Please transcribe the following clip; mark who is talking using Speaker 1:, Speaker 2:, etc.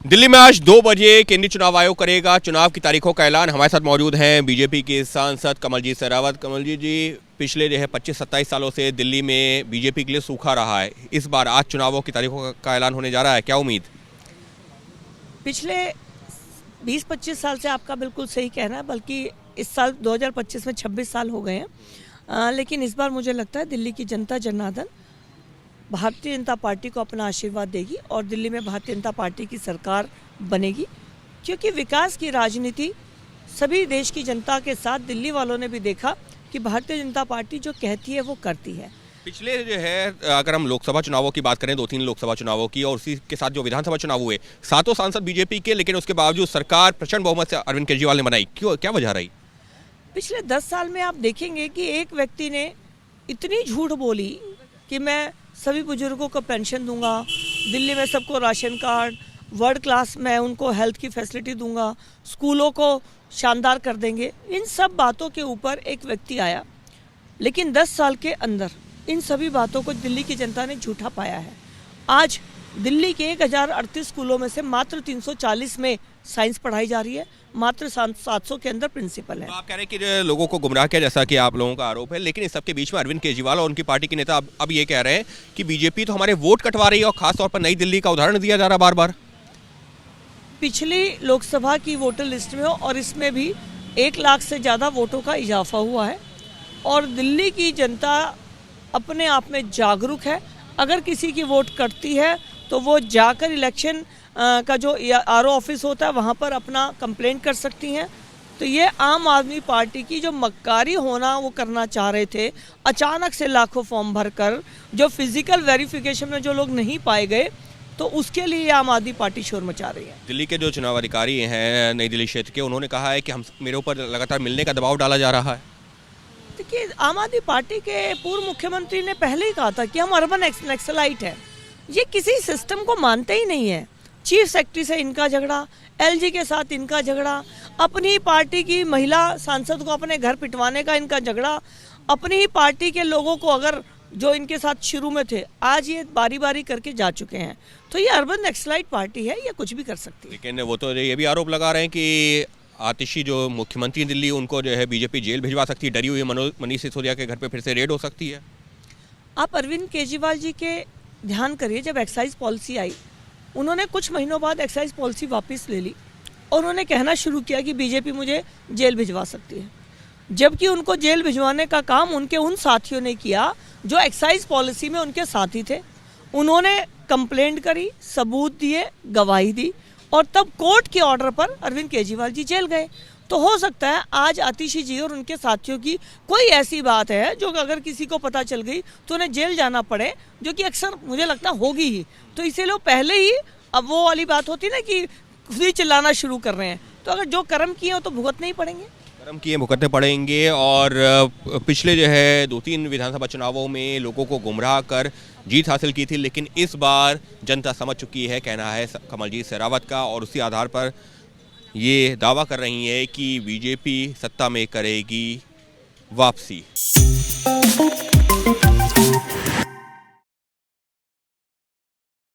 Speaker 1: दिल्ली में आज 2 बजे केंद्रीय चुनाव आयोग करेगा चुनाव की तारीखों का ऐलान। हमारे साथ मौजूद हैं बीजेपी के सांसद कमलजीत शेरावत। कमलजीत जी, पिछले 25-27 सालों से दिल्ली में बीजेपी के लिए सूखा रहा है। इस बार आज चुनावों की तारीखों का ऐलान होने जा रहा है, क्या उम्मीद?
Speaker 2: पिछले 20-25 साल से आपका बिल्कुल सही कहना है, बल्कि इस साल 2025 में 26 साल हो गए हैं। लेकिन इस बार मुझे लगता है दिल्ली की जनता जनार्दन भारतीय जनता पार्टी को अपना आशीर्वाद देगी और दिल्ली में भारतीय जनता पार्टी की सरकार बनेगी, क्योंकि विकास की राजनीति सभी देश की जनता के साथ दिल्ली वालों ने भी देखा कि भारतीय जनता पार्टी जो कहती है वो करती है।
Speaker 1: पिछले जो है, अगर हम लोकसभा चुनावों की बात करें, 2-3 लोकसभा चुनावों की और उसी के साथ जो विधानसभा चुनाव हुए, 7 सांसद बीजेपी के, लेकिन उसके बावजूद सरकार प्रचंड बहुमत से अरविंद केजरीवाल ने बनाई। क्यों, क्या वजह रही?
Speaker 2: पिछले 10 साल में आप देखेंगे कि एक व्यक्ति ने इतनी झूठ बोली कि मैं सभी बुजुर्गों को पेंशन दूंगा, दिल्ली में सबको राशन कार्ड, वर्ल्ड क्लास में उनको हेल्थ की फैसिलिटी दूंगा, स्कूलों को शानदार कर देंगे। इन सब बातों के ऊपर एक व्यक्ति आया, लेकिन 10 साल के अंदर इन सभी बातों को दिल्ली की जनता ने झूठा पाया है। आज दिल्ली के 1038 स्कूलों में से मात्र 340 में साइंस पढ़ाई जा रही है, मात्र 700 के अंदर प्रिंसिपल है।
Speaker 1: तो आप कह रहे हैं कि लोगों को गुमराह किया, जैसा कि आप लोगों का आरोप है, लेकिन इस सबके बीच में अरविंद केजरीवाल और उनकी पार्टी के नेता अब ये कह रहे हैं कि बीजेपी तो हमारे वोट कटवा रही है और खासतौर पर नई दिल्ली का उदाहरण दिया जा रहा बार बार।
Speaker 2: पिछली लोकसभा की वोटर लिस्ट में और इसमें भी 1 लाख से ज़्यादा वोटों का इजाफा हुआ है और दिल्ली की जनता अपने आप में जागरूक है। अगर किसी की वोट कटती है तो वो जाकर इलेक्शन का जो आरओ ऑफिस होता है वहाँ पर अपना कंप्लेंट कर सकती हैं। तो ये आम आदमी पार्टी की जो मक्कारी होना वो करना चाह रहे थे, अचानक से लाखों फॉर्म भरकर जो फिजिकल वेरिफिकेशन में जो लोग नहीं पाए गए, तो उसके लिए आम आदमी पार्टी शोर मचा रही है।
Speaker 1: दिल्ली के जो चुनाव अधिकारी हैं नई दिल्ली क्षेत्र के, उन्होंने कहा है कि हम मेरे ऊपर लगातार मिलने का दबाव डाला जा रहा है।
Speaker 2: देखिए, आम आदमी पार्टी के पूर्व मुख्यमंत्री ने पहले ही कहा था कि हम अर्बन नक्सलाइट हैं। ये किसी सिस्टम को मानते ही नहीं है। चीफ सेक्रेटरी से इनका झगड़ा, एलजी के साथ इनका झगड़ा, अपनी पार्टी की महिला सांसद को अपने घर पिटवाने का इनका झगड़ा, अपनी ही पार्टी के लोगों को अगर जो इनके साथ शुरू में थे, आज ये बारी बारी करके जा चुके हैं। तो ये अर्बन नक्सलाइट पार्टी है, ये कुछ भी कर सकती है।
Speaker 1: लेकिन वो तो ये भी आरोप लगा रहे हैं कि आतिशी जो मुख्यमंत्री दिल्ली, उनको जो है बीजेपी जेल भिजवा सकती है, डरी हुई मनीष सिसोदिया के घर पे फिर से रेड हो सकती है।
Speaker 2: आप अरविंद केजरीवाल जी के ध्यान करिए, जब एक्साइज पॉलिसी आई, उन्होंने कुछ महीनों बाद एक्साइज पॉलिसी वापस ले ली और उन्होंने कहना शुरू किया कि बीजेपी मुझे जेल भिजवा सकती है, जबकि उनको जेल भिजवाने का काम उनके उन साथियों ने किया जो एक्साइज पॉलिसी में उनके साथी थे। उन्होंने कंप्लेंट करी, सबूत दिए, गवाही दी और तब कोर्ट के ऑर्डर पर अरविंद केजरीवाल जी जेल गए। तो हो सकता है आज आतिशी जी और उनके साथियों की कोई ऐसी बात है जो अगर किसी को पता चल गई तो उन्हें जेल जाना पड़े, जो कि अक्सर मुझे लगता होगी ही। तो इसीलिए पहले ही, अब वो वाली बात होती ना कि खुद ही चिल्लाना शुरू कर रहे हैं, तो अगर जो कर्म किए हो तो भुगतने ही पड़ेंगे।
Speaker 1: कर्म किए भुगतने पड़ेंगे। और पिछले जो है 2-3 विधानसभा चुनावों में लोगों को गुमराह कर जीत हासिल की थी, लेकिन इस बार जनता समझ चुकी है, कहना है कमलजीत शेरावत का, और उसी आधार पर ये दावा कर रही है कि बीजेपी सत्ता में करेगी वापसी।